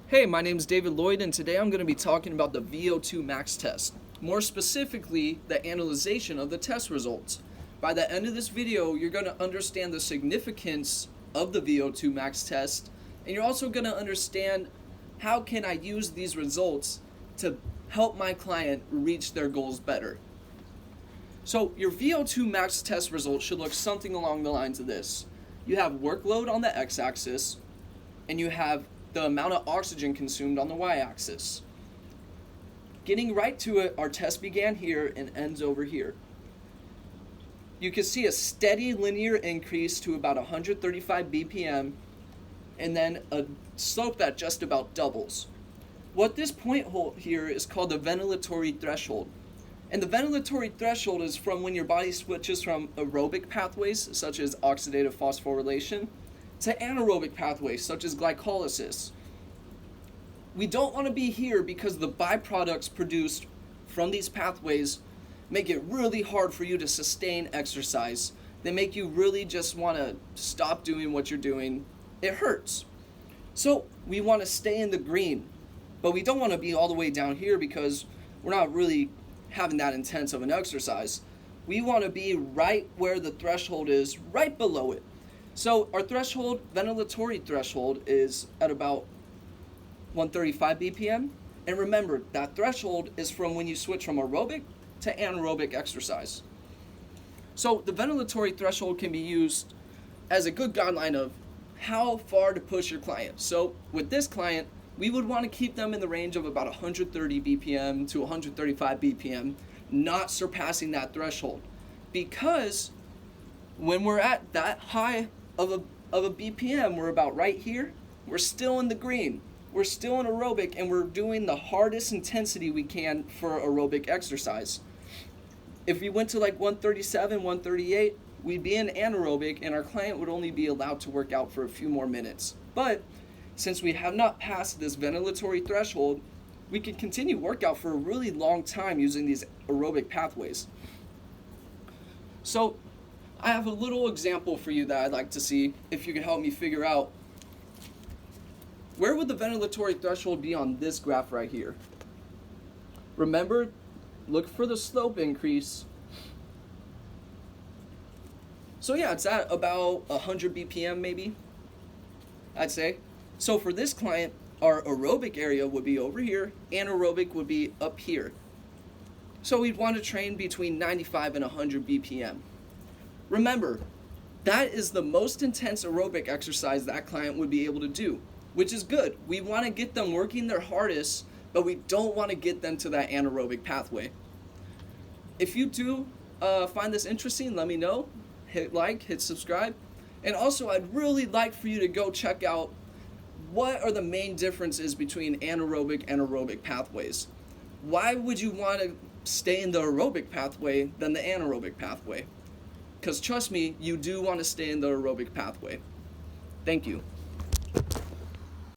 Hey, my name is David Lloyd, and today I'm going to be talking about the VO2 Max test. More specifically, the analyzation of the test results. By the end of this video, you're going to understand the significance of the VO2 Max test, and you're also going to understand how can I use these results to help my client reach their goals better. So your VO2 Max test results should look something along the lines of this. You have workload on the x-axis, and you have the amount of oxygen consumed on the y-axis. Getting right to it, our test began here and ends over here. You can see a steady linear increase to about 135 BPM and then a slope that just about doubles. What this point here is called the ventilatory threshold. And the ventilatory threshold is from when your body switches from aerobic pathways, such as oxidative phosphorylation, to anaerobic pathways, such as glycolysis. We don't want to be here because the byproducts produced from these pathways make it really hard for you to sustain exercise. They make you really just want to stop doing what you're doing. It hurts. So we want to stay in the green, but we don't want to be all the way down here because we're not really having that intense of an exercise. We want to be right where the threshold is, right below it. So our threshold, ventilatory threshold, is at about 135 BPM. And remember, that threshold is from when you switch from aerobic to anaerobic exercise. So the ventilatory threshold can be used as a good guideline of how far to push your client. So with this client, we would want to keep them in the range of about 130 BPM to 135 BPM, not surpassing that threshold. Because when we're at that high of a BPM, we're about right here, we're still in the green. We're still in aerobic and we're doing the hardest intensity we can for aerobic exercise. If we went to like 137, 138, we'd be in anaerobic and our client would only be allowed to work out for a few more minutes. But since we have not passed this ventilatory threshold, we can continue workout for a really long time using these aerobic pathways. So I have a little example for you that I'd like to see if you can help me figure out where would the ventilatory threshold be on this graph right here. Remember, look for the slope increase. So yeah, it's at about 100 BPM maybe, I'd say. So for this client, our aerobic area would be over here, anaerobic would be up here. So we'd want to train between 95 and 100 BPM. Remember, that is the most intense aerobic exercise that client would be able to do, which is good. We want to get them working their hardest, but we don't want to get them to that anaerobic pathway. If you do find this interesting, let me know. Hit like, hit subscribe. And also, I'd really like for you to go check out what are the main differences between anaerobic and aerobic pathways. Why would you want to stay in the aerobic pathway than the anaerobic pathway? Because trust me, you do want to stay in the aerobic pathway. Thank you.